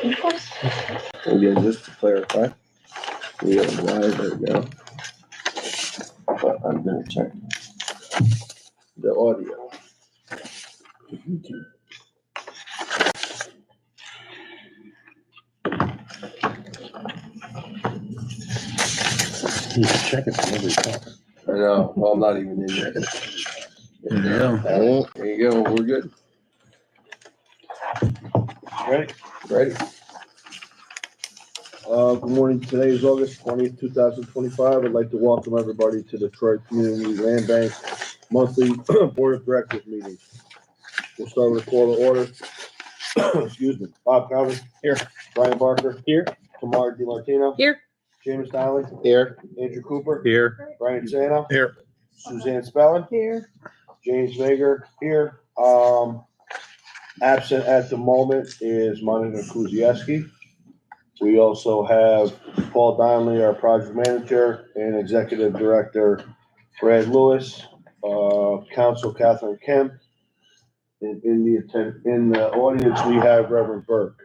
Again, just to clarify, we are live right now, but I'm gonna check the audio. You can check it from every talking. I know, well, I'm not even in yet. There you go, we're good. Ready. Good morning. Today is August 20th, 2025. I'd like to welcome everybody to the Detroit Community Land Bank monthly Board of Directors meeting. We'll start with a call to order. Excuse me. Bob Calvin. Here. Brian Barker. Here. Tamara DiMartino. Here. James Donnelly. Here. Andrew Cooper. Here. Brian Zano. Here. Suzanne Spellin. Here. James Vager. Here. Absent at the moment is Monica Kuzieski. We also have Paul Donnelly, our project manager, and executive director Brad Lewis, counsel Catherine Kemp. And in the audience, we have Reverend Burke.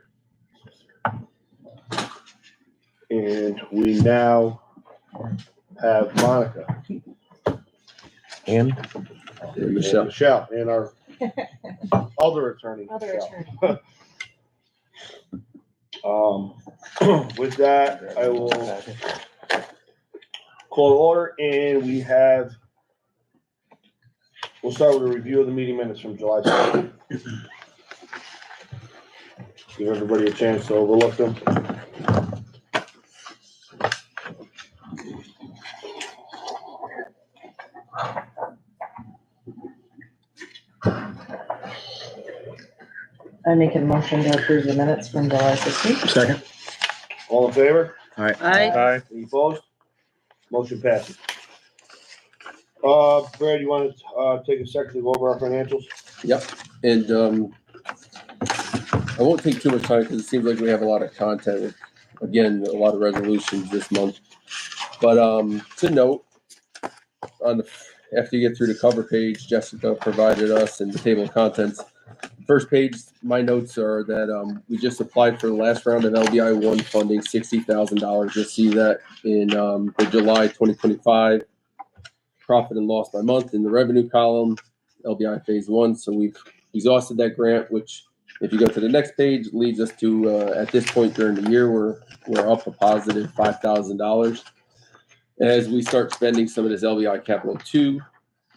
And we now have Monica. And Michelle, and our other attorney. With that, I will call to order, and we'll start with a review of the meeting minutes from July 2nd. Give everybody a chance to overlook them. I make a motion to approve the minutes from July 16th. second. All in favor? Aye. Aye. Any opposed? Motion passes. Brad, you want to take a second to go over our financials? Yep, and I won't take too much time because it seems like we have a lot of content. Again, a lot of resolutions this month. But to note, after you get through the cover page, Jessica provided us and the table of contents. First page, my notes are that we just applied for the last round of LBI 1 funding, $60,000. You'll see that in the July 2025 profit and loss by month in the revenue column, LBI phase 1. So we've exhausted that grant, which if you go to the next page, leads us to at this point during the year, we're up a positive $5,000. As we start spending some of this LBI Capital 2,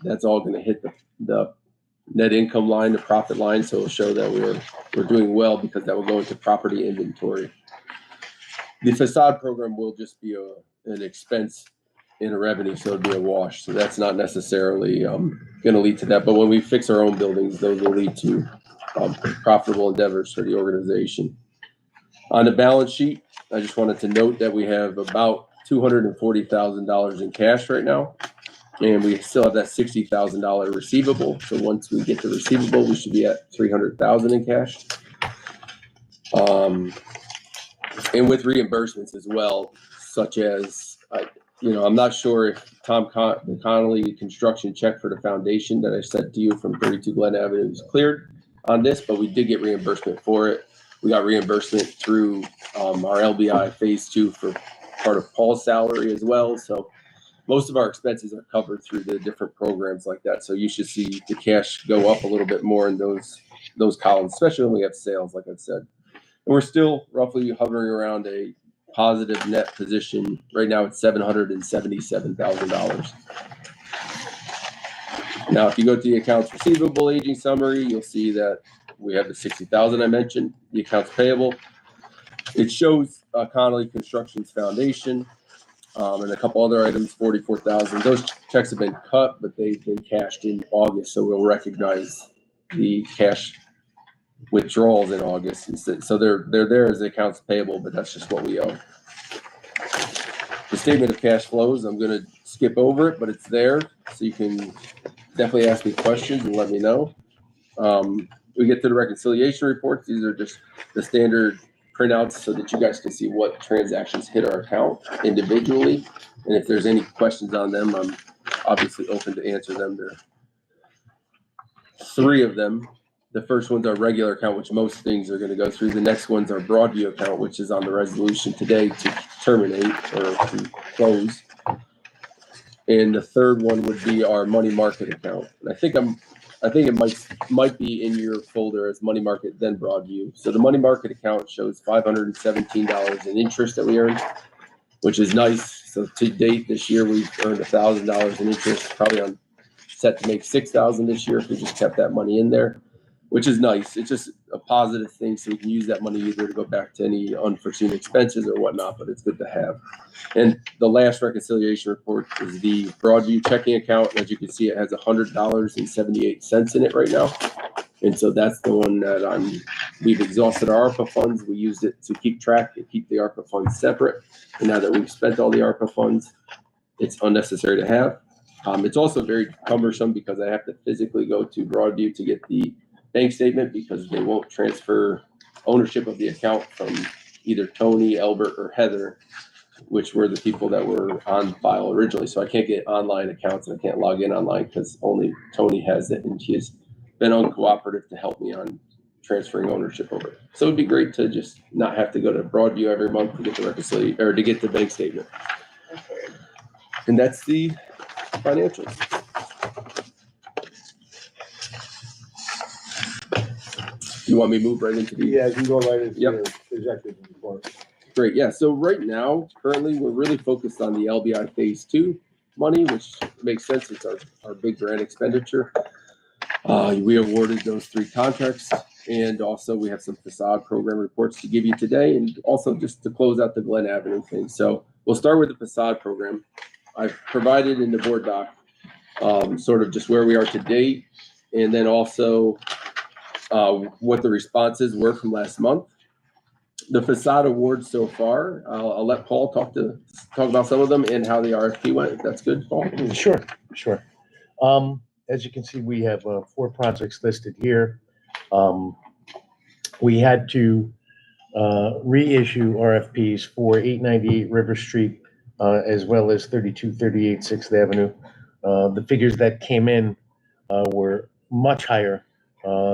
that's all going to hit the net income line, the profit line. So it'll show that we're doing well because that will go into property inventory. The facade program will just be an expense in a revenue, so it'll be a wash. So that's not necessarily going to lead to that. But when we fix our own buildings, those will lead to profitable endeavors for the organization. On the balance sheet, I just wanted to note that we have about $240,000 in cash right now. And we still have that $60,000 receivable. So once we get the receivable, we should be at $300,000 in cash. And with reimbursements as well, such as, I'm not sure if the Connolly construction check for the foundation that I sent to you from 32 Glen Avenue is cleared on this, but we did get reimbursement for it. We got reimbursement through our LBI phase 2 for part of Paul's salary as well. So most of our expenses are covered through the different programs like that. So you should see the cash go up a little bit more in those columns, especially when we have sales, like I said. And we're still roughly hovering around a positive net position. Right now it's $777,000. Now, if you go to the accounts receivable aging summary, you'll see that we have the $60,000 I mentioned, the accounts payable. It shows Connolly Construction's foundation. And a couple other items, $44,000. Those checks have been cut, but they've been cashed in August, so we'll recognize the cash withdrawals in August instead. So they're there as accounts payable, but that's just what we owe. The statement of cash flows, I'm going to skip over it, but it's there, so you can definitely ask me questions and let me know. We get to the reconciliation reports. These are just the standard printouts so that you guys can see what transactions hit our account individually. And if there's any questions on them, I'm obviously open to answer them. There are 3 of them The first one's our regular account, which most things are going to go through. The next one's our Broadview account, which is on the resolution today to terminate or to close. And the third one would be our money market account. And I think it might be in your folder as money market, then Broadview. So the money market account shows $517 in interest that we earned, which is nice. So to date this year, we've earned $1,000 in interest, probably on set to make $6,000 this year if we just kept that money in there, which is nice. It's just a positive thing, so we can use that money either to go back to any unforeseen expenses or whatnot, but it's good to have. And the last reconciliation report is the Broadview checking account. As you can see, it has $100.78 in it right now. And so that's the one that we've exhausted our ARPA funds. We used it to keep track and keep the ARPA funds separate. And now that we've spent all the ARPA funds, it's unnecessary to have. It's also very cumbersome because I have to physically go to Broadview to get the bank statement because they won't transfer ownership of the account from either Tony, Albert, or Heather, which were the people that were on file originally. So I can't get online accounts and I can't log in online because only Tony has it, and she has been uncooperative to help me on transferring ownership over. So it'd be great to just not have to go to Broadview every month to get the reconciliation or to get the bank statement. And that's the financials. You want me to move right into the? Yeah, you can go right into Yep. the executive report. Great, yeah. So right now, currently, we're really focused on the LBI Phase 2 money, which makes sense. It's our big grant expenditure. We awarded those 3 contracts, and also we have some facade program reports to give you today, and also just to close out the Glen Avenue thing. So we'll start with the facade program. I've provided in the board doc sort of just where we are to date, and then also what the responses were from last month. The facade awards so far, I'll let Paul talk about some of them and how the RFP went, if that's good, Paul. Sure. As you can see, we have 4 projects listed here. We had to reissue RFPs for 898 River Street, as well as 3238 6th Avenue. The figures that came in were much higher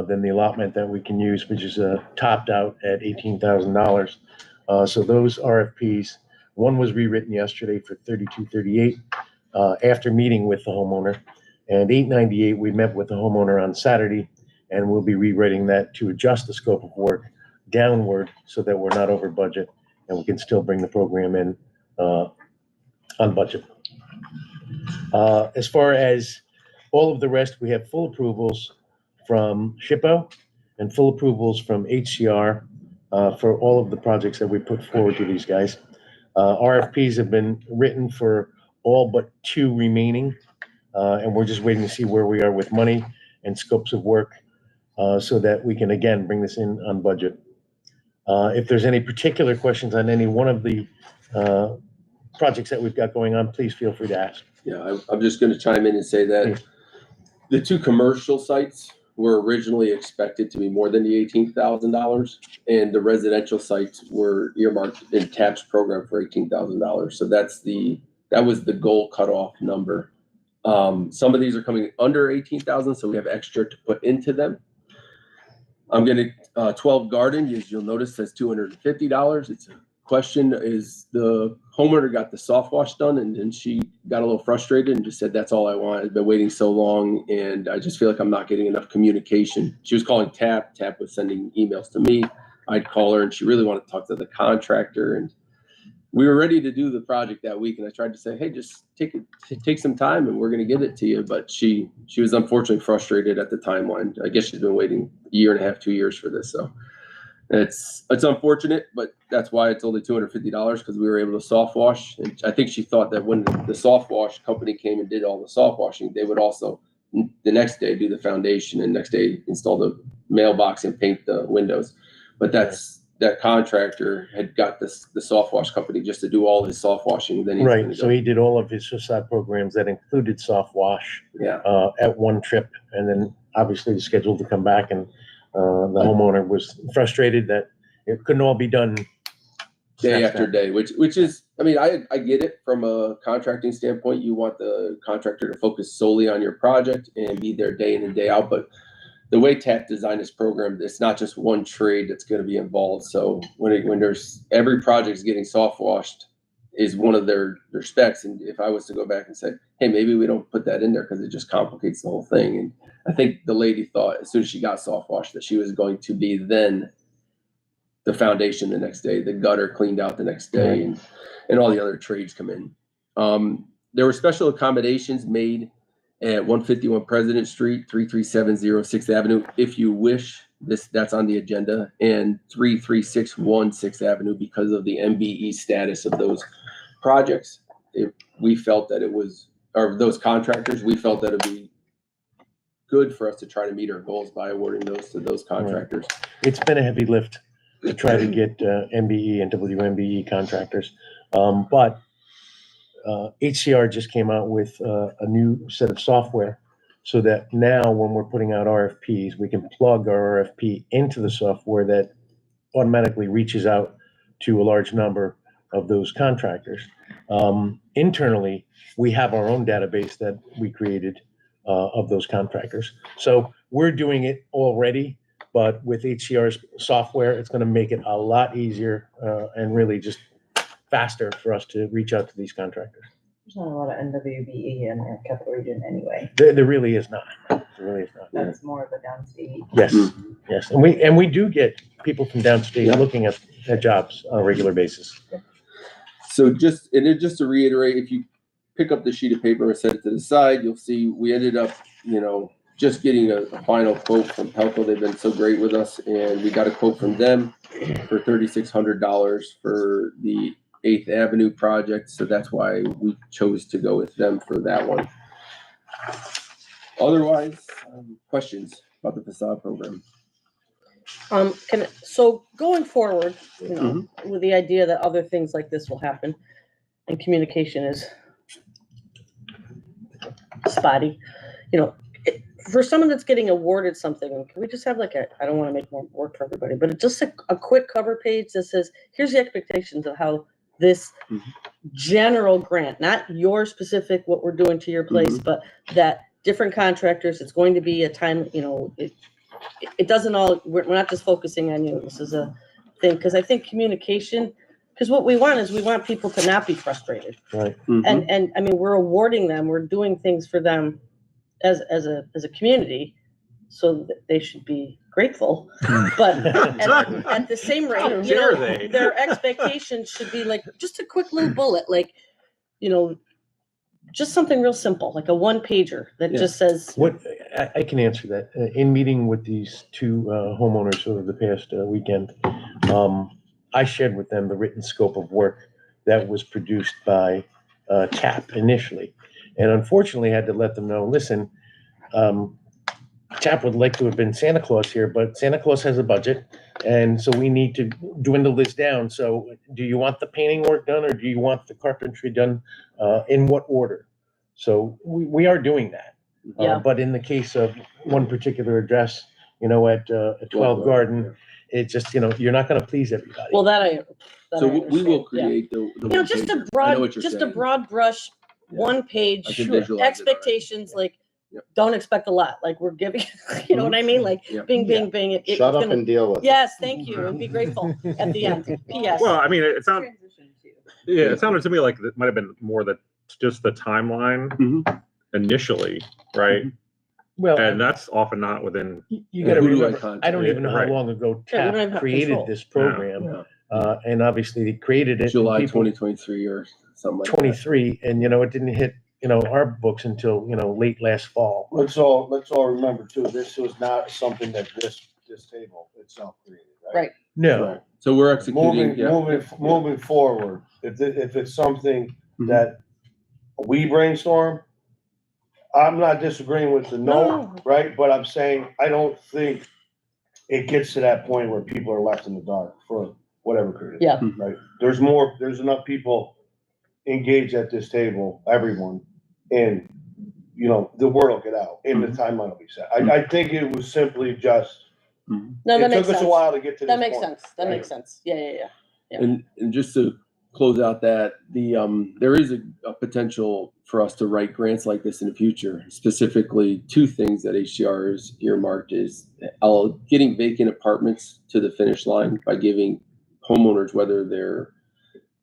than the allotment that we can use, which is topped out at $18,000. So those RFPs, one was rewritten yesterday for 3238 after meeting with the homeowner, and 898 we met with the homeowner on Saturday, and we'll be rewriting that to adjust the scope of work downward so that we're not over budget and we can still bring the program in on budget. As far as all of the rest, we have full approvals from SHPO and full approvals from HCR for all of the projects that we put forward to these guys. RFPs have been written for all but 2 remaining, and we're just waiting to see where we are with money and scopes of work so that we can, again, bring this in on budget. If there's any particular questions on any one of the projects that we've got going on, please feel free to ask. Yeah, I'm just going to chime in and say that the 2 commercial sites were originally expected to be more than the $18,000, and the residential sites were earmarked in TAP's program for $18,000. So that was the goal cutoff number. Some of these are coming under 18,000, so we have extra to put into them. I'm going to 12 Garden, as you'll notice, says $250. It's a question is the homeowner got the soft wash done, and she got a little frustrated and just said, that's all I want. I've been waiting so long, and I just feel like I'm not getting enough communication. She was calling TAP. TAP was sending emails to me. I'd call her, and she really wanted to talk to the contractor, and we were ready to do the project that week, and I tried to say, hey, just take some time and we're going to get it to you. But she was unfortunately frustrated at the timeline. I guess she's been waiting 1.5 to 2 years for this. So it's unfortunate, but that's why it's only $250, because we were able to soft wash. And I think she thought that when the soft wash company came and did all the soft washing, they would also the next day do the foundation and next day install the mailbox and paint the windows. But that contractor had got the soft wash company just to do all his soft washing. Then Right. So he did all of his facade programs that included soft wash at one trip, and then obviously scheduled to come back, and the homeowner was frustrated that it couldn't all be done day after day, which is, I mean, I get it from a contracting standpoint. You want the contractor to focus solely on your project and be there day in and day out, but the way TAP designed this program, it's not just one trade that's going to be involved. So when there's every project is getting soft washed is one of their specs. And if I was to go back and say, hey, maybe we don't put that in there because it just complicates the whole thing. And I think the lady thought as soon as she got soft washed that she was going to be then the foundation the next day, the gutter cleaned out the next day, and all the other trades come in. There were special accommodations made at 151 President Street, 33706 6th Avenue. If you wish, that's on the agenda, and 33616 6th Avenue because of the MBE status of those projects. We felt that it was, or those contractors, we felt that it'd be good for us to try to meet our goals by awarding those to those contractors. It's been a heavy lift to try to get MBE and WMBE contractors. But HCR just came out with a new set of software so that now when we're putting out RFPs, we can plug our RFP into the software that automatically reaches out to a large number of those contractors. Internally, we have our own database that we created of those contractors. So we're doing it already, but with HCR's software, it's going to make it a lot easier and really just faster for us to reach out to these contractors. There's not a lot of NWBE in our capital region anyway. There really is not. There really is not. That's more of a downstate. Yes, yes, and we do get people from downstate looking at jobs on a regular basis. So just to reiterate, if you pick up the sheet of paper and set it to the side, you'll see we ended up, just getting a final quote from Pelco. They've been so great with us, and we got a quote from them for $3,600 for the 8th Avenue project. So that's why we chose to go with them for that one. Otherwise, questions about the facade program? So going forward, with the idea that other things like this will happen and communication is spotty, for someone that's getting awarded something, can we just have I don't want to make more work for everybody, but just a quick cover page that says, here's the expectations of how this general grant, not your specific, what we're doing to your place, but that different contractors, it's going to be a time, it doesn't all, we're not just focusing on you. This is a thing, because I think communication, because what we want is we want people to not be frustrated. Right. And I mean, we're awarding them, we're doing things for them as a community, so that they should be grateful. But at the same rate, their expectations should be just a quick little bullet, just something real simple, like a one pager that just says. What I can answer that. In meeting with these two homeowners over the past weekend, I shared with them the written scope of work that was produced by TAP initially. And unfortunately, I had to let them know, listen, TAP would like to have been Santa Claus here, but Santa Claus has a budget. And so we need to dwindle this down. So do you want the painting work done, or do you want the carpentry done? In what order? So we are doing that. But in the case of one particular address, at 12 Garden, it just, you're not going to please everybody. Well, So we will create the just a saying. broad brush, one page, expectations, don't expect a lot. We're giving, you know what I mean? Bing, bing, bing. Shut up and deal with it. Yes, thank you. And be grateful at the end. P.S. Well, I mean, it sounded to me like it might have been more just the timeline initially, right? Well, and that's often not within. You got to remember, I don't even know how long ago TAP created this program. And obviously they created it July 2023 or something like 23, and it didn't hit our books until late last fall. Let's all remember too, this was not something that this table itself created, right? Right. No. Right. So we're executing. Moving forward, if it's something that we brainstorm, I'm not disagreeing with the note, right? But I'm saying I don't think it gets to that point where people are left in the dark for whatever period. Yeah. Right. There's enough people engaged at this table, everyone, and the word will get out and the timeline will be set. I think it was simply just No, that it makes took us sense. a while to get to That this makes point. sense. That makes sense. Yeah. And just to close out that there is a potential for us to write grants like this in the future. Specifically, two things that HCR is earmarked is getting vacant apartments to the finish line by giving homeowners, whether they're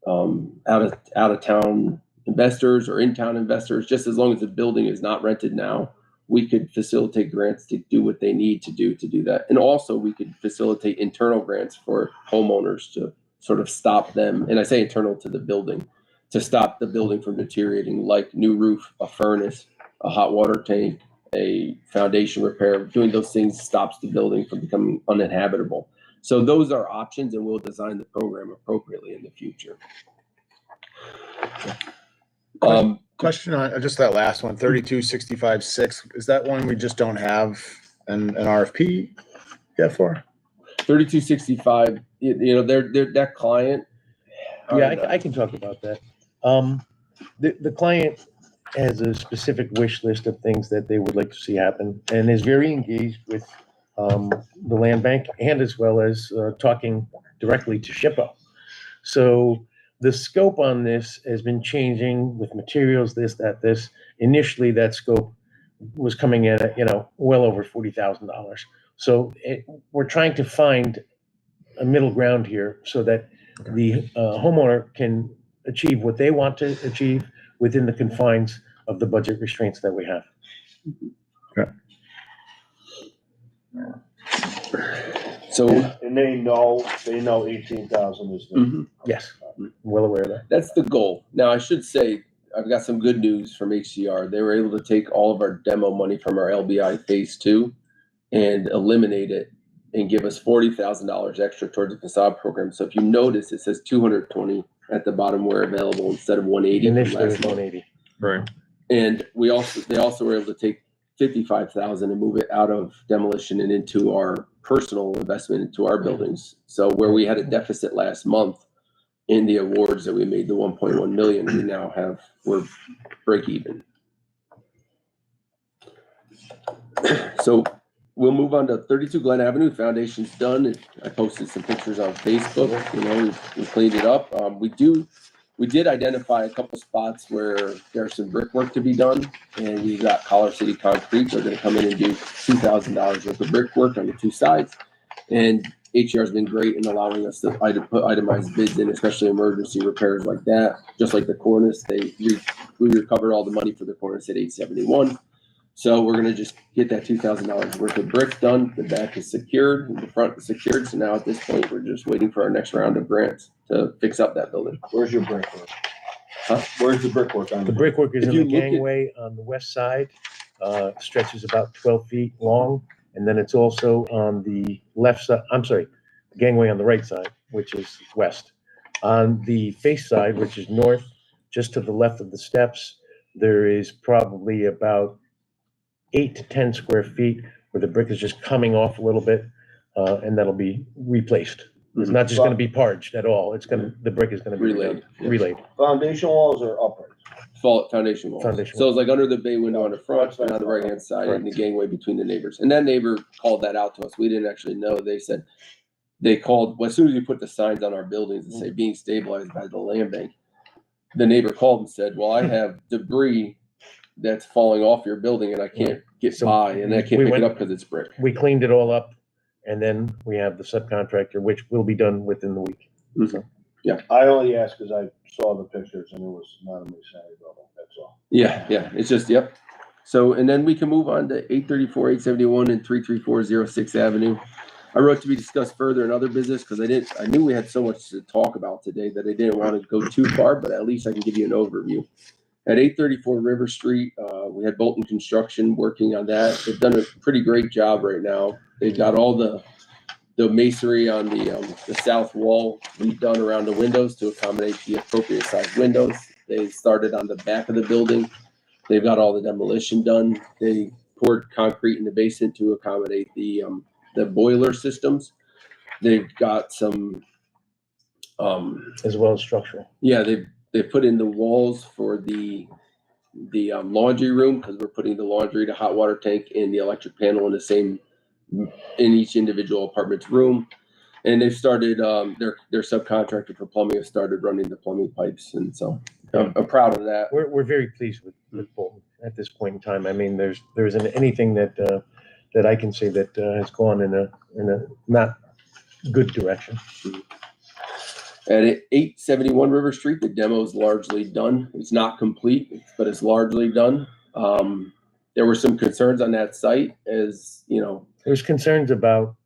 out of town investors or in town investors, just as long as the building is not rented now, we could facilitate grants to do what they need to do that. And also we could facilitate internal grants for homeowners to sort of stop them. And I say internal to the building, to stop the building from deteriorating, like new roof, a furnace, a hot water tank, a foundation repair. Doing those things stops the building from becoming uninhabitable. So those are options, and we'll design the program appropriately in the future. Question on just that last one, 3265-6. Is that one we just don't have an RFP yet for? 3265, they're that client. Yeah, I can talk about that. The client has a specific wish list of things that they would like to see happen, and is very engaged with the land bank, and as well as talking directly to SHPO. So the scope on this has been changing with materials, this. Initially, that scope was coming in at, well over $40,000. So we're trying to find a middle ground here so that the homeowner can achieve what they want to achieve within the confines of the budget restraints that we have. Okay. So, And they know 18,000 is the. Yes, well aware of that. that's the goal. Now, I should say, I've got some good news from HCR. They were able to take all of our demo money from our LBI phase 2 and eliminate it and give us $40,000 extra towards the facade program. So if you notice, it says 220 at the bottom where available instead of 180. Initially, it was 180. Right. And they also were able to take 55,000 and move it out of demolition and into our personal investment into our buildings. So where we had a deficit last month in the awards that we made, the 1.1 million, we now we're break even. So we'll move on to 32 Glen Avenue. Foundation's done. I posted some pictures on Facebook. We cleaned it up. We did identify a couple spots where there's some brickwork to be done, and we got Collar City Concrete. They're going to come in and do $2,000 worth of brickwork on the two sides. And HCR has been great in allowing us to put itemized bids in, especially emergency repairs like that. Just like the cornice, we recovered all the money for the cornice at 871. So we're going to just get that $2,000 worth of brick done. The back is secured, and the front is secured. So now at this point, we're just waiting for our next round of grants to fix up that building. Where's your brickwork? Huh? Where's the brickwork on The brickwork is If in you the look at- gangway on the west side, stretches about 12 feet long. And then it's also on the left side, the gangway on the right side, which is west. On the face side, which is north, just to the left of the steps, there is probably about 8 to 10 square feet where the brick is just coming off a little bit, and that'll be replaced. It's not just gonna be parged at all. The brick is gonna be Relayed. relayed. Foundation walls are upright. Foundation walls. Foundation So it's like under the bay window on the front and on the right hand side and the Correct. gangway between the neighbors. And that neighbor called that out to us. We didn't actually know. They said they called as soon as we put the signs on our buildings and say being stabilized by the land bank. The neighbor called and said, "Well, I have debris that's falling off your building and I can't get So by and I can't we pick went- it up because it's brick." We cleaned it all up, and then we have the subcontractor, which will be done within the week. I only asked because I saw the pictures and it was not a masonry building, that's all. Yeah, it's just, yep. So, and then we can move on to 834, 871, and 33406 Avenue. I wrote to be discussed further in other business because I knew we had so much to talk about today that I didn't want to go too far, but at least I can give you an overview. At 834 River Street, we had Bolton Construction working on that. They've done a pretty great job right now. They've got all the masonry on the south wall redone around the windows to accommodate the appropriate size windows. They started on the back of the building. They've got all the demolition done. They poured concrete in the basement to accommodate the boiler systems. They've got some, As well as structural. yeah, they've put in the walls for the laundry room because we're putting the laundry, the hot water tank, and the electric panel in each individual apartment's room. And they've started, their subcontractor for plumbing has started running the plumbing pipes, and so I'm proud of that. We're very pleased with Bolton at this point in time. I mean, there isn't anything that I can say that has gone in a not good direction. At 871 River Street, the demo is largely done. It's not complete, but it's largely done. There were some concerns on that site, as you know. There's concerns about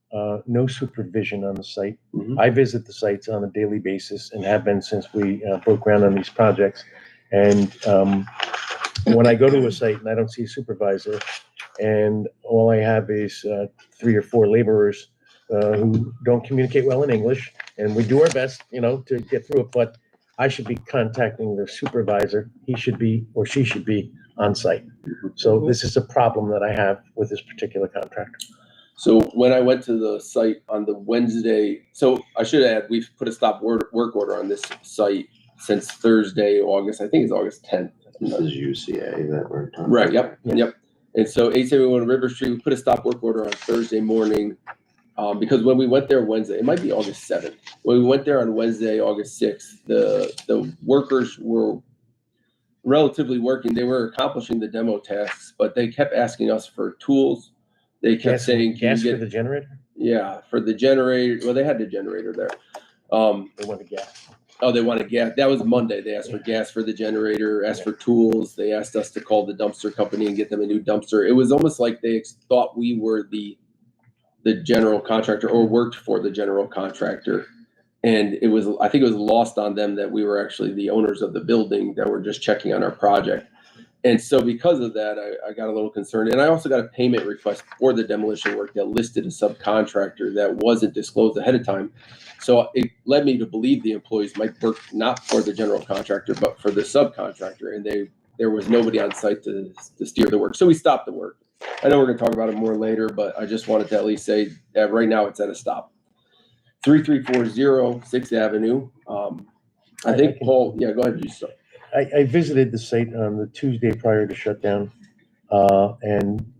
no supervision on the site. Mhm. I visit the sites on a daily basis and have been since we broke ground on these projects. And when I go to a site and I don't see a supervisor, and all I have is 3 or 4 laborers who don't communicate well in English, and we do our best, to get through it, but I should be contacting the supervisor. He should be, or she should be on site. So this is a problem that I have with this particular contractor. So when I went to the site on the Wednesday, so I should add, we've put a stop work order on this site since Thursday, I think it's August 10th. This is UCA that we're talking about. Right, yep. And so 871 River Street, we put a stop work order on Thursday morning, because when we went there Wednesday, it might be August 7th. When we went there on Wednesday, August 6th, the workers were relatively working. They were accomplishing the demo tasks, but they kept asking us for tools. They kept saying, gas for the generator? Yeah, for the generator. Well, they had the generator there. They wanted gas. Oh, they wanted gas. That was Monday. They asked for gas for the generator, asked for tools. They asked us to call the dumpster company and get them a new dumpster. It was almost like they thought we were the general contractor or worked for the general contractor. And I think it was lost on them that we were actually the owners of the building that were just checking on our project. And so because of that, I got a little concerned. And I also got a payment request for the demolition work that listed a subcontractor that wasn't disclosed ahead of time. So it led me to believe the employees might work not for the general contractor, but for the subcontractor. And there was nobody on site to steer the work. So we stopped the work. I know we're going to talk about it more later, but I just wanted to at least say that right now it's at a stop. 3340 6th Avenue. I think Paul, yeah, go ahead. You start. I visited the site on the Tuesday prior to shutdown and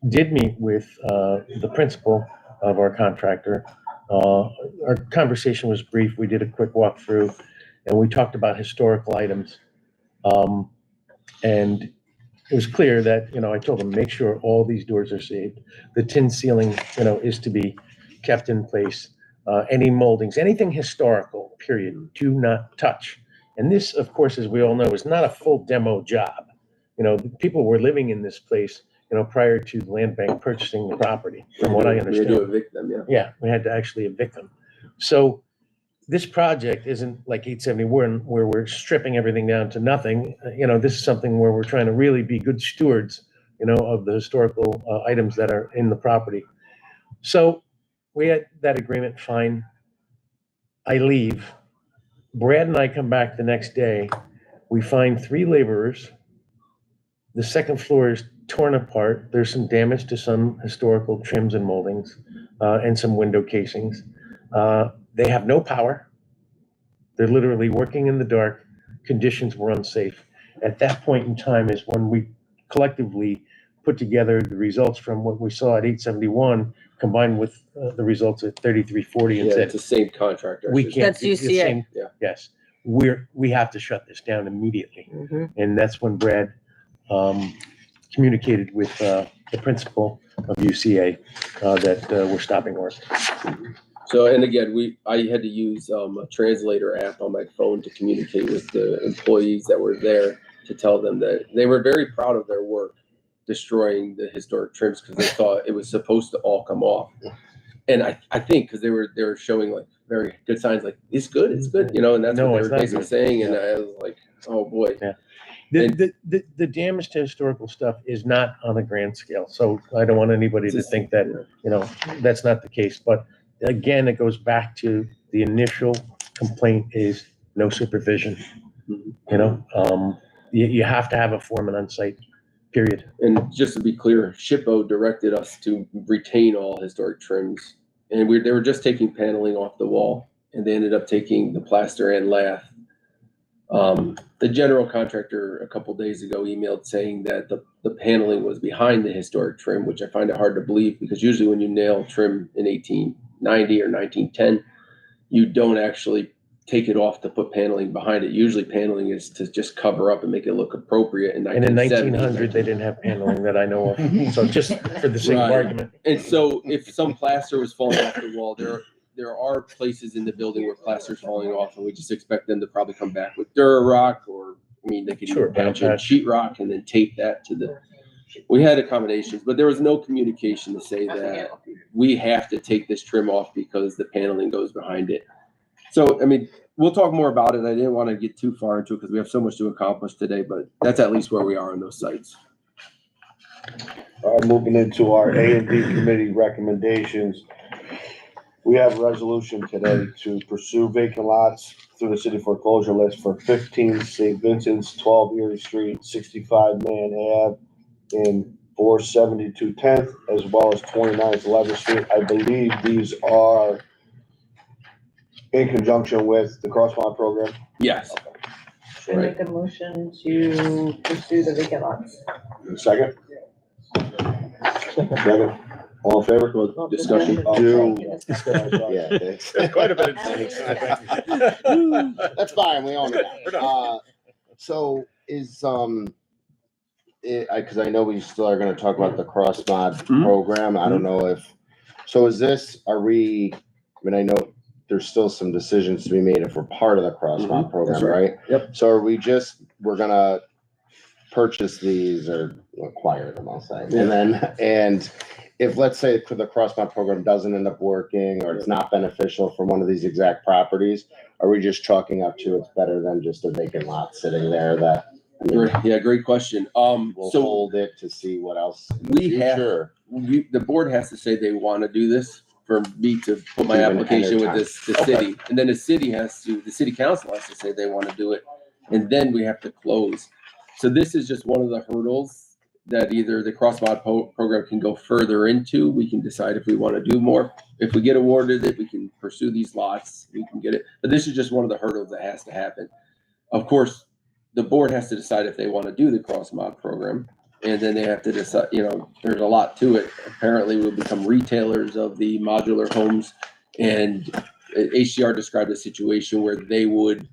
did meet with the principal of our contractor. Our conversation was brief. We did a quick walkthrough and we talked about historical items. And it was clear that, I told him, make sure all these doors are saved. The tin ceiling, is to be kept in place. Any moldings, anything historical, period, do not touch. And this, of course, as we all know, is not a full demo job. People were living in this place, prior to the land bank purchasing the property, from what I understand. We had to evict them, yeah. Yeah, we had to actually evict them. So this project isn't like 871 where we're stripping everything down to nothing. This is something where we're trying to really be good stewards, of the historical items that are in the property. So we had that agreement, fine. I leave. Brad and I come back the next day. We find 3 laborers. The second floor is torn apart. There's some damage to some historical trims and moldings and some window casings. They have no power. They're literally working in the dark. Conditions were unsafe. At that point in time is when we collectively put together the results from what we saw at 871 combined with the results at 3340 and Yeah, said, it's the same contractor. we can't. That's it's the UCA. same- Yeah. Yes, we have to shut this down immediately. Mhm. And that's when Brad communicated with the principal of UCA that we're stopping work. So, and again, I had to use a translator app on my phone to communicate with the employees that were there to tell them that they were very proud of their work destroying the historic trims because they thought it was supposed to all come off. And I think because they were showing like very good signs, like it's good, and that's No, what it's they were not basically good. saying. And Yeah. I was like, oh boy. Yeah. The damage to historical stuff is not on a grand scale. So I don't want anybody to think that, that's not the case. But again, it goes back to the initial complaint is no supervision. You have to have a foreman on site, period. And just to be clear, SHPO directed us to retain all historic trims. And they were just taking paneling off the wall, and they ended up taking the plaster and lath. The general contractor a couple days ago emailed saying that the paneling was behind the historic trim, which I find it hard to believe because usually when you nail trim in 18, 1990 or 1910, you don't actually take it off to put paneling behind it. Usually paneling is to just cover up and make it look appropriate. In And in 1970, 1900, they didn't have paneling that I know of. So just for the sake of Right. argument. And so if some plaster was falling off the wall, there are places in the building where plaster's falling off, and we just expect them to probably come back with Durarock, or, I mean, they could Sure, even patch in patch. sheetrock and then tape that to the, we had accommodations, but there was no communication to say that we have to take this trim off because the paneling goes behind it. So, I mean, we'll talk more about it. I didn't want to get too far into it because we have so much to accomplish today, but that's at least where we are on those sites. Moving into our A&D committee recommendations. We have a resolution today to pursue vacant lots through the city foreclosure list for 15 St. Vincent's, 12 Erie Street, 65 Man Ave, and 472 10th, as well as 29th 11th Street. I believe these are in conjunction with the Crossmont program. Yes. I make a motion to pursue the vacant lots. Second? Second. All in favor? Well, discussion. Yeah, thanks. Quite a bit of That's fine, we own it. So is, cause I know we still are gonna talk about the cross mod Mhm. program, I don't know if, so is this, I mean, I know there's still some decisions to be made if we're part of the cross mod program, That's right. right? Yep. So are we're gonna purchase these or acquire them, I'll say, Yeah. and then, and if, let's say, the cross-mod program doesn't end up working, or it's not beneficial for one of these exact properties, are we just chalking up to it's better than just a vacant lot sitting there that, I mean, Yeah, great question. we'll So hold it to see what else in the we have, future? the board has to say they want to do this for me to put my Even application with entertain. the city. And then the city council has to say they want to do it. And then we have to close. So this is just one of the hurdles that either the cross-mod program can go further into. We can decide if we want to do more. If we get awarded it, we can pursue these lots, we can get it. But this is just one of the hurdles that has to happen. Of course, the board has to decide if they want to do the cross-mod program. And then they have to decide, there's a lot to it. Apparently we'll become retailers of the modular homes. And HCR described a situation where they would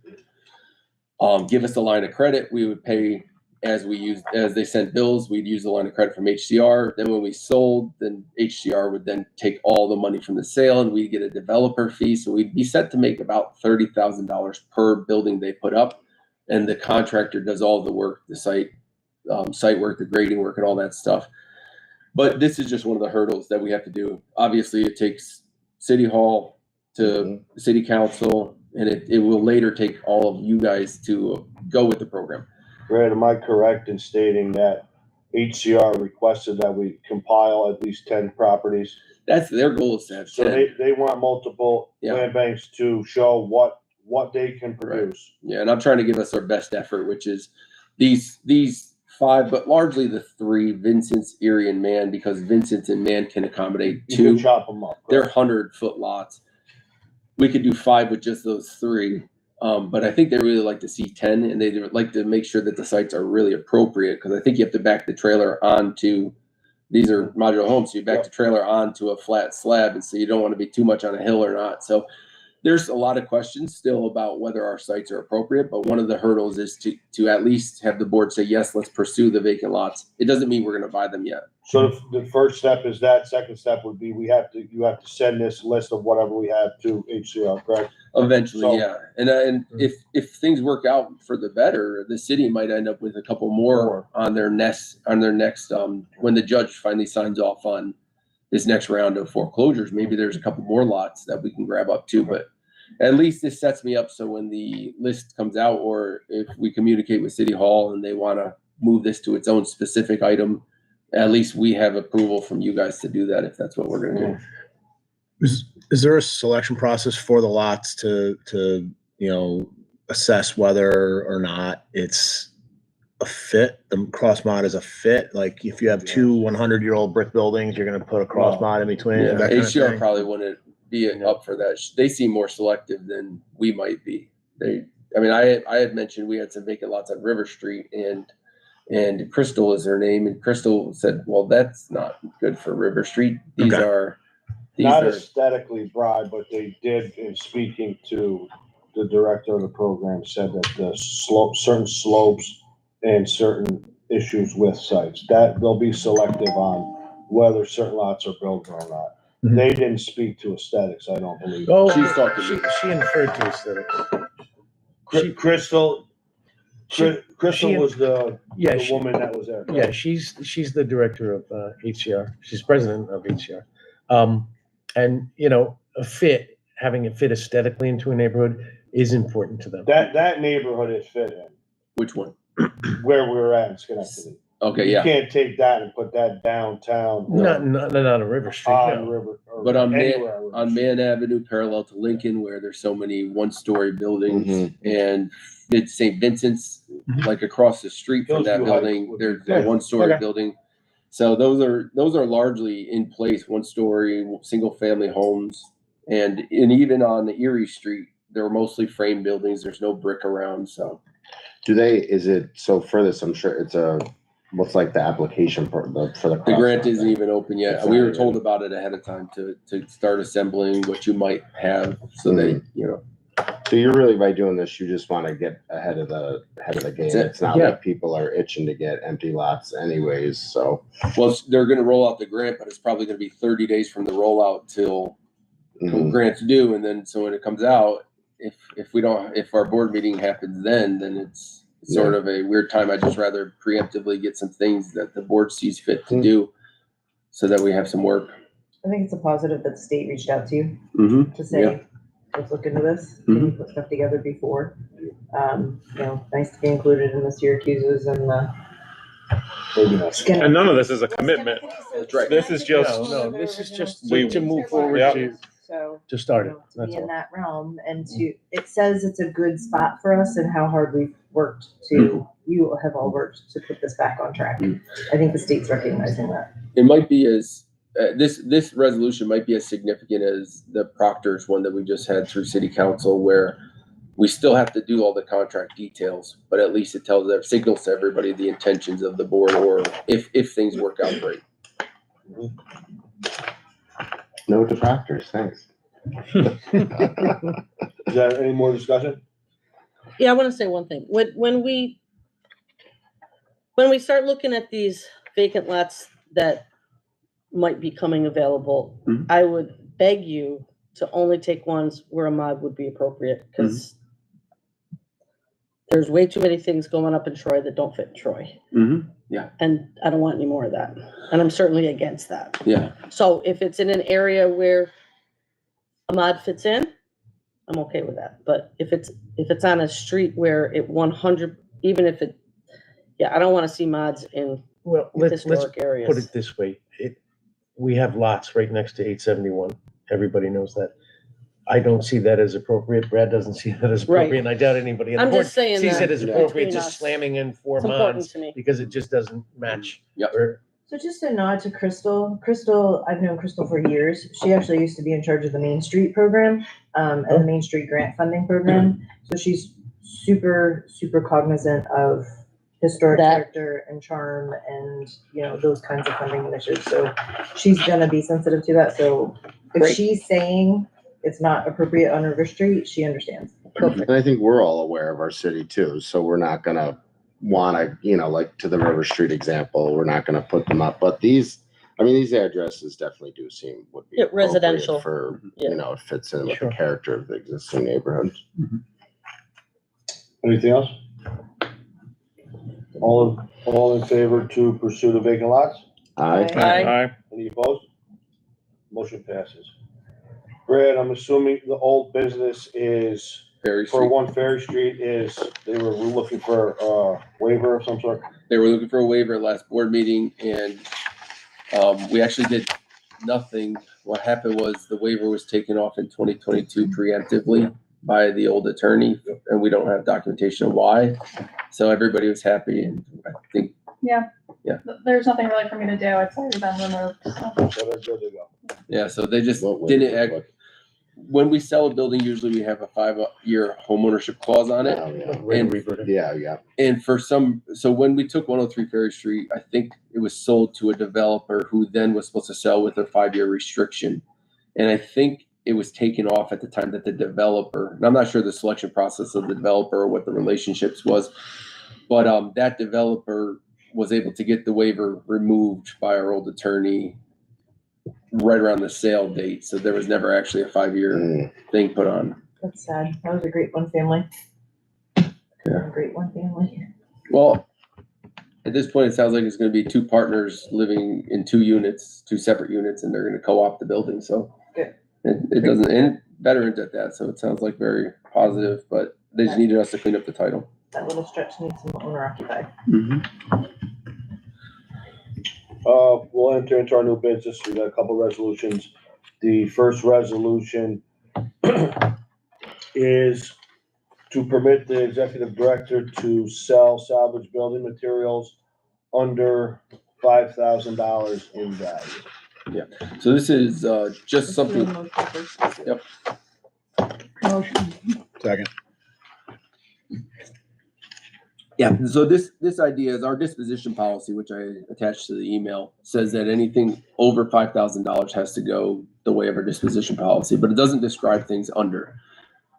give us a line of credit. We would pay as they sent bills, we'd use the line of credit from HCR. Then when we sold, then HCR would then take all the money from the sale and we'd get a developer fee. So we'd be set to make about $30,000 per building they put up. And the contractor does all the work, the site work, the grading work and all that stuff. But this is just one of the hurdles that we have to do. Obviously it takes City Hall to the City Council, and it will later take all of you guys to go with the program. Brad, am I correct in stating that HCR requested that we compile at least 10 properties? That's their goal, is to have So 10. they want multiple Yeah. land banks to show what they can produce. Yeah, and I'm trying to give us our best effort, which is these 5, but largely the 3, Vincent's, Erie, and Man, because Vincent's and Man can accommodate You 2. can chop them up. They're 100-foot lots. We could do 5 with just those 3. But I think they really like to see 10, and they like to make sure that the sites are really appropriate, because I think you have to back the trailer onto, these are modular homes, so you back the trailer onto a flat slab, and so you don't want to be too much on a hill or not. So there's a lot of questions still about whether our sites are appropriate, but one of the hurdles is to at least have the board say, yes, let's pursue the vacant lots. It doesn't mean we're going to buy them yet. So the first step is that. Second step would be you have to send this list of whatever we have to HCR, correct? Eventually, So- yeah. And if things work out for the better, the city might end up with a couple more on their next when the judge finally signs off on this next round of foreclosures. Maybe there's a couple more lots that we can grab up too, but at least this sets me up so when the list comes out, or if we communicate with City Hall and they want to move this to its own specific item, at least we have approval from you guys to do that if that's what we're going to do. Is there a selection process for the lots to assess whether or not it's a fit? The cross mod is a fit. Like if you have 2 100-year-old brick buildings, you're going to put a cross mod in between. Yeah, that kind of HCR thing? probably wouldn't be up for that. They seem more selective than we might be. I had mentioned we had some vacant lots on River Street, and Crystal is her name, and Crystal said, well, that's not good for River Street. These Okay. are These not are, aesthetically broad, but they did, in speaking to the director of the program, said that the certain slopes and certain issues with sites, that they'll be selective on whether certain lots are built or not. Mhm. They didn't speak to aesthetics, I don't believe. Oh, She's talking she, to me. she inferred to aesthetics. Crystal, She- Crystal she- was the Yeah, she, woman that was there. yeah, she's the director of HCR. She's president of HCR. And a fit, having it fit aesthetically into a neighborhood is important to them. That neighborhood is fit in, which one? where we were at in Schenectady. Okay, You yeah. can't take that and put that downtown Not on River Street. on No. River. or But on anywhere River on Street. Man Avenue, parallel to Lincoln, where there's so many one-story buildings, Mhm. and St. Vincent's, Mhm. like across the street from Those that two heights building, would be there's good. a one-story Okay. building. So those are largely in place, one-story, single-family homes, and even on the Erie Street, they're mostly frame buildings. There's no brick around, so. Is it, so for this, I'm sure it's what's like the application for the The grant crosswalk isn't thing? even open yet. It's We not were even- told about it ahead of time to start assembling what you might have, so that, So you're really, by doing this, you just want to get ahead of the game. That's it. It's not Yeah. like people are itching to get empty lots anyways, so. well, they're gonna roll out the grant, but it's probably gonna be 30 days from the rollout till Mhm. grant's due, and then, so when it comes out, if our board meeting happens then it's sort of a weird time. I'd just rather preemptively get some things that the board sees fit to do, so that we have some work. I think it's a positive that the state reached out to you Mm-hmm. to say, let's look into this. Can you put stuff together before? Nice to be included in the Syracuse's and the. Maybe not. Skin- And none of this is a commitment. That's right. This is just- No, this is just We- to move forward Yep. to start it. To That's be in all. that realm and it says it's a good spot for us and how hard we've worked you have all worked to put this back on track. I think the state's recognizing that. It might be as this resolution might be as significant as the Proctor's one that we just had through City Council, where we still have to do all the contract details, but at least it signals to everybody the intentions of the board, or if things work out great. No detractors, thanks. Is there any more discussion? Yeah, I want to say one thing. When we start looking at these vacant lots that might be coming available, Mhm. I would beg you to only take ones where a mod would be appropriate, because there's way too many things going up in Troy that don't fit in Troy. Mm-hmm. And I don't want any more of that. And I'm certainly against that. Yeah. So if it's in an area where a mod fits in, I'm okay with that. But if it's on a street where it 100, even if it, I don't want to see mods in Well, let's historic areas. put it this way. We have lots right next to 871. Everybody knows that. I don't see that as appropriate. Brad doesn't see that as appropriate, Right. and I doubt anybody on the I'm board just saying sees that it as Yeah. appropriate, between just us. slamming in four It's important mods to me. because it just doesn't match. Yep. So just a nod to Crystal. Crystal, I've known Crystal for years. She actually used to be in charge of the Main Street program, and the Main Street grant funding program. So she's super, super cognizant of historic That- character and charm and, those kinds of funding initiatives. So she's gonna be sensitive to that. So if Great. she's saying it's not appropriate on River Street, she understands. Perfect. And I think we're all aware of our city too, so we're not gonna wanna, like to the River Street example, we're not gonna put them up, but these addresses definitely do seem would be Yeah, appropriate residential. for, Yeah. it fits in with Sure. the character of the existing neighborhood. Anything else? All in favor to pursue the vacant lots? Aye. Aye. Any opposed? Motion passes. Brad, I'm assuming the old business is, Ferry for Street. 1 Ferry Street we're looking for a waiver of some sort? They were looking for a waiver at last board meeting, and we actually did nothing. What happened was the waiver was taken off in 2022 preemptively by the old attorney, and we don't have documentation of why. So everybody was happy, and I think There's nothing really for me to do. It's already been removed. So. So they're good to go. so they just What didn't waiver? act. When we sell a building, usually we have a 5-year homeownership clause on it. Oh, yeah. Right, And- reverted. Yeah. And so when we took 103 Ferry Street, I think it was sold to a developer who then was supposed to sell with a 5-year restriction. And I think it was taken off at the time that the developer, and I'm not sure the selection process of the developer or what the relationships was, but that developer was able to get the waiver removed by our old attorney right around the sale date. So there was never actually a 5-year thing put on. That's sad. That was a great one family. Yeah. A great one family. Well, at this point, it sounds like it's going to be 2 partners living in 2 units, 2 separate units, and they're going to co-op the building. So Good. it doesn't, and veterans at that. So it sounds like very positive, but they just needed us to clean up the title. That little stretch needs some owner occupied. We'll enter into our new business. We got a couple resolutions. The first resolution is to permit the executive director to sell salvage building materials under $5,000 in value. So this is just something. Yep. Second. Yeah, so this idea is our disposition policy, which I attached to the email, says that anything over $5,000 has to go the way of our disposition policy, but it doesn't describe things under.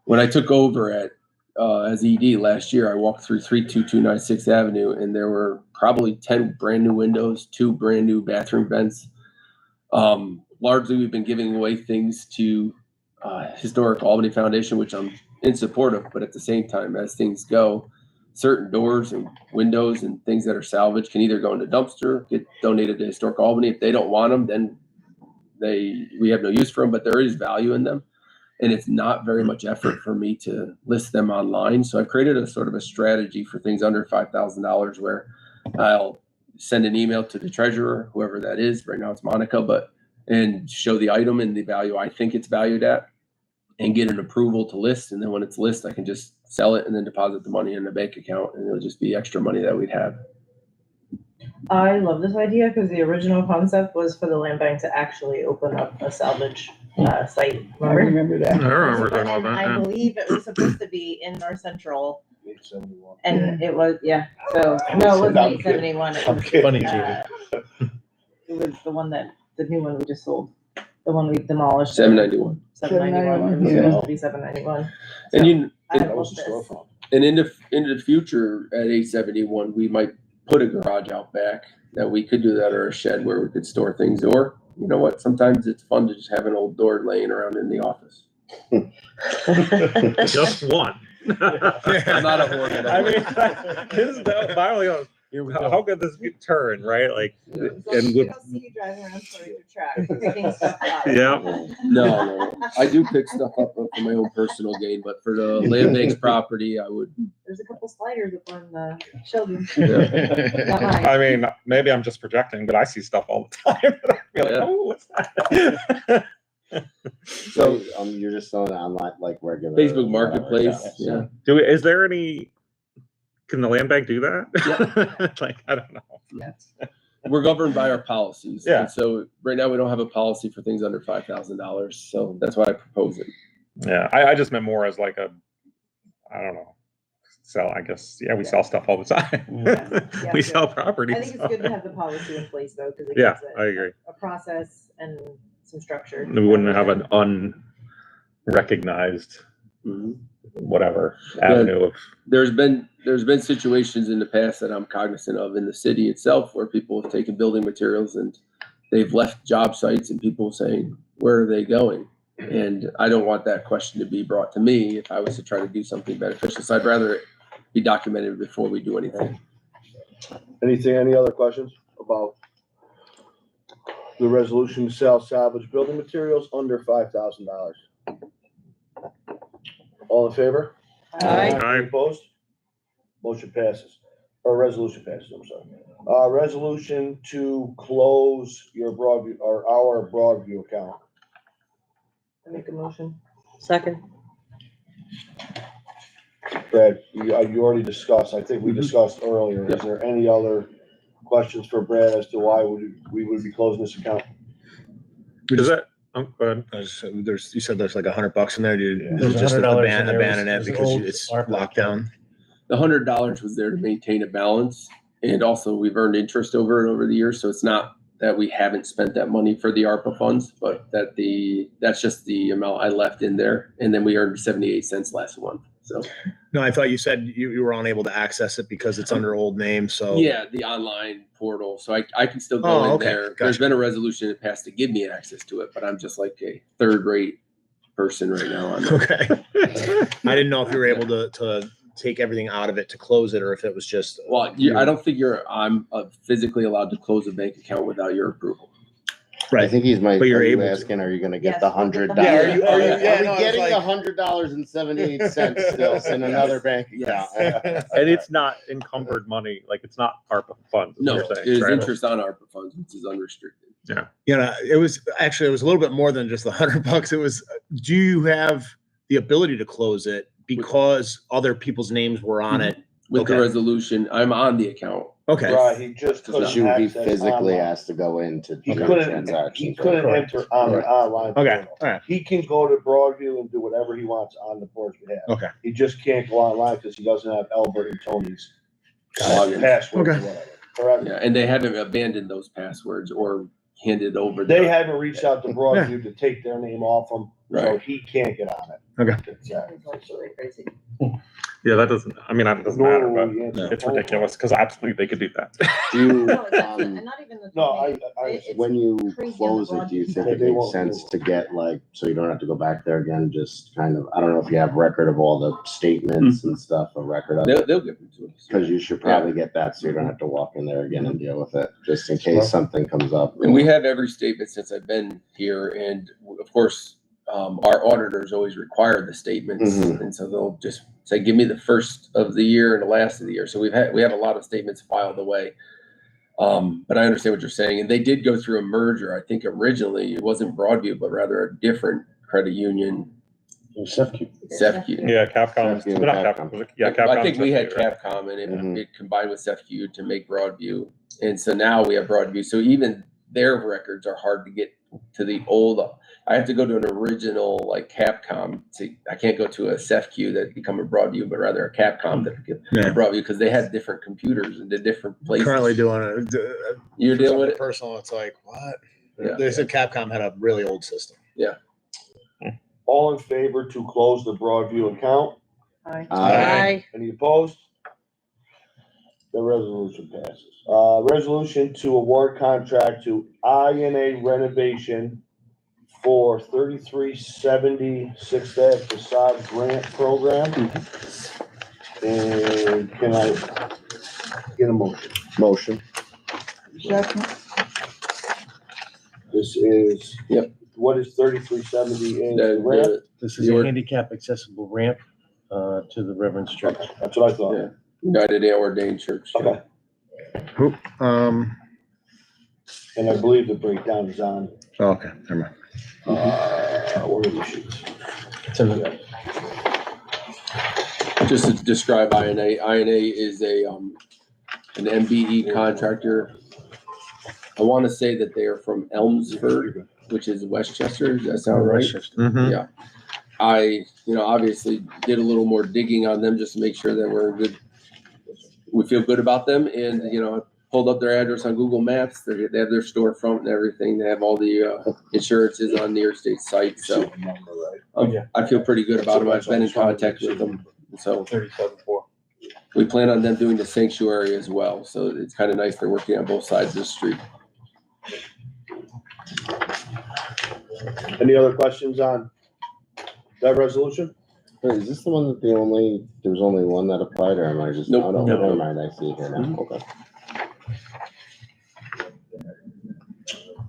When I took over as ED last year, I walked through 32229 6th Avenue, and there were probably 10 brand new windows, 2 brand new bathroom vents. Largely, we've been giving away things to Historic Albany Foundation, which I'm in support of, but at the same time, as things go, certain doors and windows and things that are salvaged can either go in the dumpster, get donated to Historic Albany. If they don't want them, then we have no use for them, but there is value in them. And it's not very much effort for me to list them online. So I've created a sort of a strategy for things under $5,000 where I'll send an email to the treasurer, whoever that is. Right now it's Monica, and show the item and the value I think it's valued at and get an approval to list. And then when it's listed, I can just sell it and then deposit the money in a bank account, and it'll just be extra money that we'd have. I love this idea because the original concept was for the land bank to actually open up a salvage site. I remember that. I remember talking about And that. I Yeah. believe it was supposed to be in North Central, 871. and it was, yeah, so, no, it wasn't I'm 871. It I'm was, kidding. Funny, it was the one the new one we just sold, the one we demolished. 791. 791, it was Yeah. supposed to be 791. And I That love was the this. storefront. And in the future at 871, we might put a garage out back that we could do that, or a shed where we could store things. Or you know what? Sometimes it's fun to just have an old door laying around in the office. Just one. I'm not a hoarder. I mean, this is my only. How could this turn, right? Like, As long as and we with, don't see you driving around sorting your trash, picking stuff up. yeah. No, I do pick stuff up for my own personal gain, but for the land bank's property, I would. There's a couple sliders up on the children. Yeah. Not mine. I mean, maybe I'm just projecting, but I see stuff all the time. I feel like, Yeah. oh, what's that? So, you're just selling it online, like regular. Facebook Marketplace. whatever. Yeah. Is there any? Can the land bank do that? Like, I don't know. We're governed by our policies. Yeah. And so right now we don't have a policy for things under $5,000. So that's why I propose it. Yeah, I just meant more as like I don't know. I guess, yeah, we sell stuff all the time. Yeah, We good. sell properties. I think it's good to have the policy in place though, because it Yeah, gives I agree. a process and some structure. We wouldn't have an unrecognized whatever avenue of. There's been situations in the past that I'm cognizant of in the city itself where people have taken building materials and they've left job sites, and people saying, where are they going? And I don't want that question to be brought to me if I was to try to do something beneficial. So I'd rather it be documented before we do anything. Any other questions about the resolution to sell salvage building materials under $5,000? All in favor? Aye. Aye. Any opposed? Motion passes, or resolution passes, I'm sorry. Resolution to close your Broadview, or our Broadview account. I make a motion. Second. Brad, you already discussed, I think we discussed earlier. Is there any other questions for Brad as to why we would be closing this account? Is that? Go ahead. You said there's like $100 in there, dude. There's Just $100 in there. abandon It it was because old it's ARPA. locked down. The $100 was there to maintain a balance. And also we've earned interest over it over the years. So it's not that we haven't spent that money for the ARPA funds, but that's just the amount I left in there. And then we earned 78 cents last month. So, No, I thought you said you were unable to access it because it's under old name, so. yeah, the online portal. So I can still go Oh, in okay. there. Gotcha. There's been a resolution that passed to give me access to it, but I'm just like a third rate person right now on it. Okay. I didn't know if you were able to take everything out of it to close it, or if it was just. Well, I don't think I'm physically allowed to close a bank account without your approval. I think he's But you're are you able to. asking, are you gonna get Yes, the we'll get $100? the Yeah, are you- Are yeah, we no, I was getting like- the $100.78 still in another bank account? And it's not encumbered money, like it's not ARPA funds. No, you're it saying, is right? interest on ARPA funds, which is unrestricted. You know, it was a little bit more than just the $100. It was, do you have the ability to close it because other people's names were on it? With the Okay. resolution, I'm on the account. Okay. Right, he just couldn't He access physically online. has to go into He do couldn't, transactions. he couldn't Correct. enter on the online. Okay, portal. all right. He can go to Broadview and do whatever he wants on the board's behalf. Okay. He just can't go online because he doesn't have Albert and Tony's Login. password or Okay. whatever. Correct? Yeah, and they haven't abandoned those passwords or handed over. They haven't reached out to Broadview to take their name off him, so Right. he can't get on it. Okay. Exactly. It's really crazy. Yeah, that doesn't, I mean, that doesn't matter, Nor but will he answer the it's phone ridiculous because absolutely they could do that. Do you, No, it doesn't, and not even the. No, I It's when you crazy close on the it, do you think Broadview. it They makes won't sense do to get like, so you don't have to go back there again, just kind of, I don't know if you have record of all the statements and stuff, a record of it? They'll give them to us. Because you should probably get that so you don't have to walk in there again and deal with it, just in case something comes up. And we have every statement since I've been here, and of course, our auditors always require the statements, Mhm. and so they'll just say, "Give me the first of the year and the last of the year." So we have a lot of statements filed away. But I understand what you're saying, and they did go through a merger. I think originally it wasn't Broadview, but rather a different credit union, Sefcu. Yeah, Capcom. Capcom. But not Capcom. Yeah, Capcom. I think we had right? Capcom, and Mhm. it combined with Sefcu to make Broadview, and so now we have Broadview. So even their records are hard to get to the old. I have to go to an original like Capcom. I can't go to a Sefcu that become a Broadview, but rather a Capcom that became Yeah. a Broadview because they had different computers and did different places. Currently doing it. You're dealing with it. Personal, it's like, what? Yeah. They said Capcom had a really old system. All in favor to close the Broadview account? Aye. Any opposed? The resolution passes. Resolution to award contract to INA Renovation for 3370 Sixth Ave facade grant program. And can I get a motion? Motion. This is. Yep. What is 3370 in The- grant? This is The a or- handicap accessible ramp to the Reverend's Church. Okay, that's what I thought. Yeah. United Ale Ordained Church. Okay, Who? and I believe the breakdown is on, Okay, never mind. what are the sheets? It's in the- Just to describe INA, INA is an MBE contractor. I want to say that they are from Elmsford, which is Westchester. Does that sound right? Mhm. Yeah. I, obviously did a little more digging on them just to make sure that we feel good about them. And, I pulled up their address on Google Maps. They have their storefront and everything. They have all the insurances on New York State site. So I feel pretty good about them. I've been in contact with them. So we plan on them doing the sanctuary as well. So it's kind of nice. They're working on both sides of the street. Any other questions on that resolution? Wait, is this the one that there was only one that applied, or am I just? Nope. Oh, no, No. never mind, I see it here now, okay.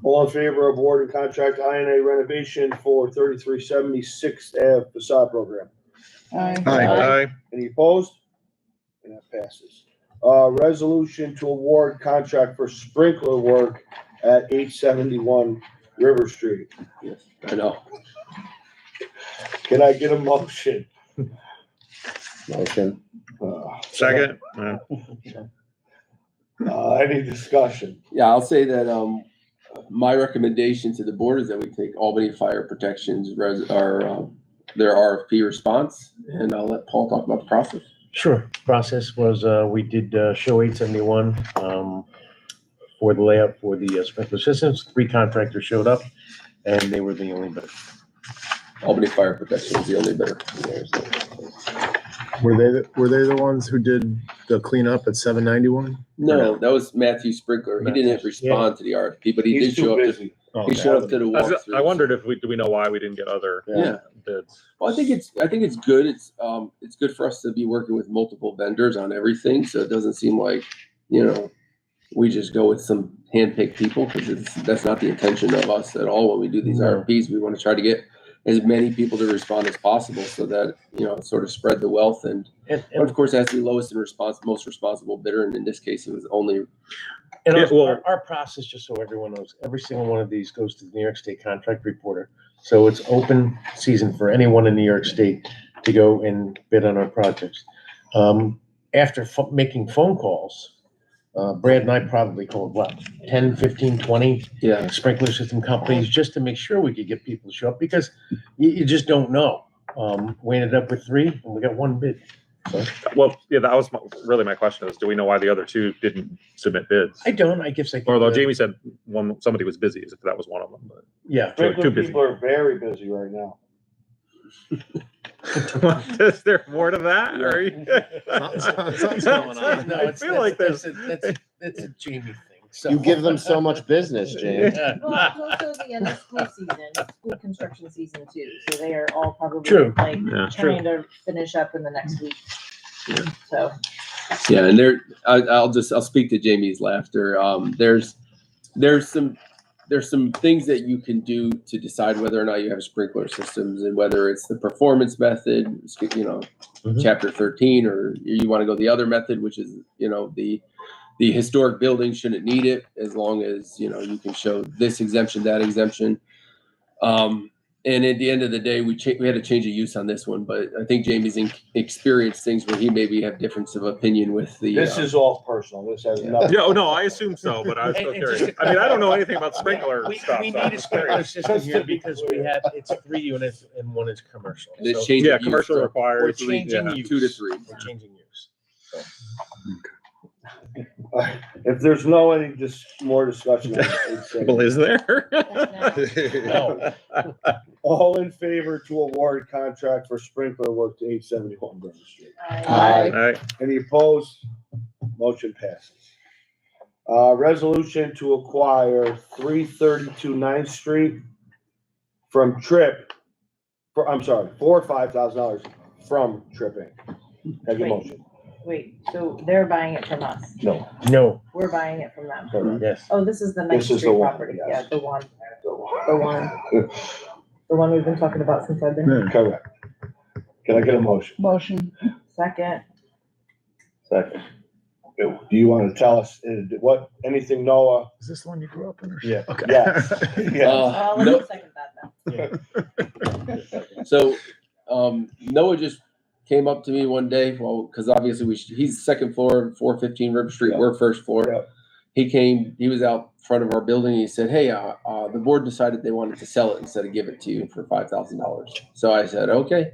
All in favor of awarding contract INA renovation for 3370 Sixth Ave facade program? Aye. Any opposed? And that passes. Resolution to award contract for sprinkler work at 871 River Street. Yes, I know. Can I get a motion? Motion. Second. Any discussion? Yeah, I'll say that my recommendation to the board is that we take Albany Fire Protection's their RFP response, and I'll let Paul talk about the process. Sure. Process was, we did show 871 for the layout for the sprinkler systems. 3 contractors showed up, and they were the only bidder. Albany Fire Protection was the only bidder. Were they the ones who did the cleanup at 791? No, that was Matthew Sprinkler. He didn't respond to the RFP, but he did He's show too up. busy. He showed up to the I walkthrough. wondered do we know why we didn't get other Yeah. bids? Well, I think it's good. It's good for us to be working with multiple vendors on everything, so it doesn't seem like, we just go with some handpicked people, because that's not the intention of us at all. When we do these No. RFPs, we want to try to get as many people to respond as possible, so that sort of spread the wealth. And of course, it has to be lowest and most responsible bidder. And in this case, it was only. And Yeah, well- our process, just so everyone knows, every single one of these goes to the New York State Contract Reporter. So it's open season for anyone in New York State to go and bid on our projects. After making phone calls, Brad and I probably called 10, 15, 20 Yeah. sprinkler system companies just to make sure we could get people to show up, because you just don't know. We ended up with 3 and we got 1 bid. So Well, yeah, that was really my question is, do we know why the other 2 didn't submit bids? I don't, I guess I. Although Jamie said somebody was busy, as if that was one of them, but. Yeah. Sprinkler Too busy. people are very busy right now. Is there more to that? Or Something's going on. No, I feel like that's a Jamie thing. So. You give them so much business, James. Well, it's also the end of school season, school construction season too, so they are all probably True. like Yeah. trying to finish up in the next week. So, Yeah, and I'll speak to Jamie's laughter. There's some things that you can do to decide whether or not you have sprinkler systems, and whether it's the performance method, chapter 13, or you want to go the other method, which is, the historic building shouldn't need it, as long as, you can show this exemption, that exemption. And at the end of the day, we had to change a use on this one, but I think Jamie's experienced things where he maybe have difference of opinion with the. This is all personal. This has nothing. Yeah, no, I assume so, but I was still And curious. just- I mean, I don't know anything about sprinkler stuff. We so need I'm a just sprinkler curious. system here because it's 3 units and 1 is commercial. The So change Yeah, of use commercial from required. we're changing use. 2 to 3. We're changing use. If there's more discussion, Well, is there? No. all in favor to award contract for sprinkler work to 871 Burton Street. All right. Any opposed? Motion passes. Resolution to acquire 332 9th Street from Trip, for $5,000 from Trip Inc. Take a Wait. motion. wait, so they're buying it from us, No, we're buying it from them. Correct. yes. Oh, this is the This Ninth is the Street one, property, yes. yeah, the one we've been talking about since I've been here. Correct. Can I get a motion? Motion. Second. Second. Do you want to tell us anything, Noah? Is this the one you grew up in? Or? Yeah. Okay. Yes. Yes. Well, let No- me second that now. So, Noah just came up to me one day, because obviously he's second floor, 415 River Street, Yeah. we're first floor. Yeah. He was out front of our building, and he said, hey, the board decided they wanted to sell it instead of give it to you for $5,000. So I said, okay,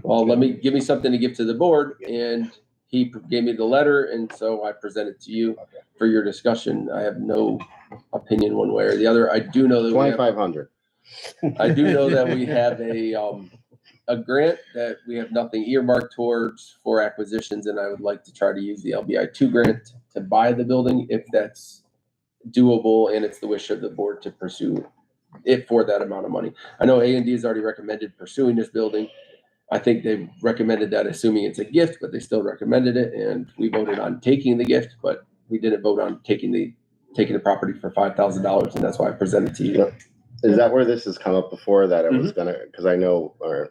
well, give me something to give to the board. And he gave me the letter, and so I presented to you for your discussion. I have no opinion one way or the other. I do know that 2,500. I do know that we have a grant that we have nothing earmarked towards for acquisitions, and I would like to try to use the LBI 2 grant to buy the building if that's doable and it's the wish of the board to pursue it for that amount of money. I know A&D has already recommended pursuing this building. I think they recommended that assuming it's a gift, but they still recommended it, and we voted on taking the gift, but we didn't vote on taking the property for $5,000, and that's why I presented to you. Is that where this has come up before that it was gonna, because I know, or,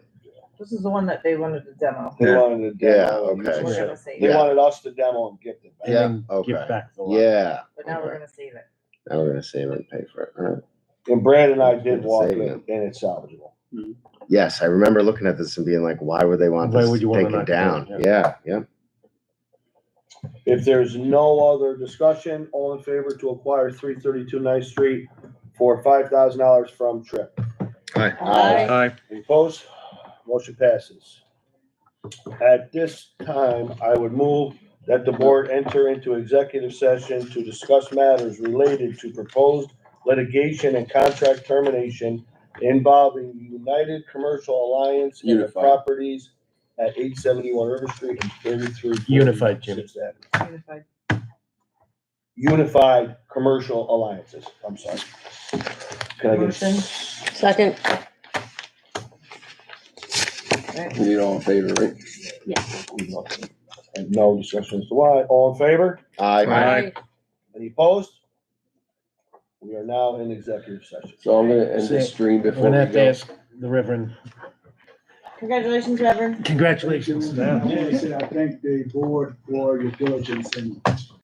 This is the one that they wanted to demo. They wanted to Yeah, demo. and okay. We're gonna save They it, wanted us to demo and gift it back. Yeah, And then give okay. back the lot. yeah. but now we're gonna save it. Now we're gonna save it and pay for it. All right. And Brad and I did walk Save it, it. and it's salvageable. Yes, I remember looking at this and being like, why would they want Why this would you wanna taken knock it down? down? Yeah. If there's no other discussion, all in favor to acquire 332 9th Street for $5,000 from Trip. Aye. Aye. Any opposed? Motion passes. At this time, I would move that the board enter into executive session to discuss matters related to proposed litigation and contract termination involving United Commercial Alliance and the Unified. properties at 871 River Street and 33. Unified, Jim. Unified. Unified Commercial Alliances, I'm sorry. Can I get Motion. Second, We need all in favor, right? And no discussion as to why. All in favor? Aye. aye. Any opposed? We are now in executive session. So I'm gonna end this stream I'm before gonna we have to go. ask the Reverend, Congratulations, Reverend. congratulations. Yes, I thank the board for your diligence in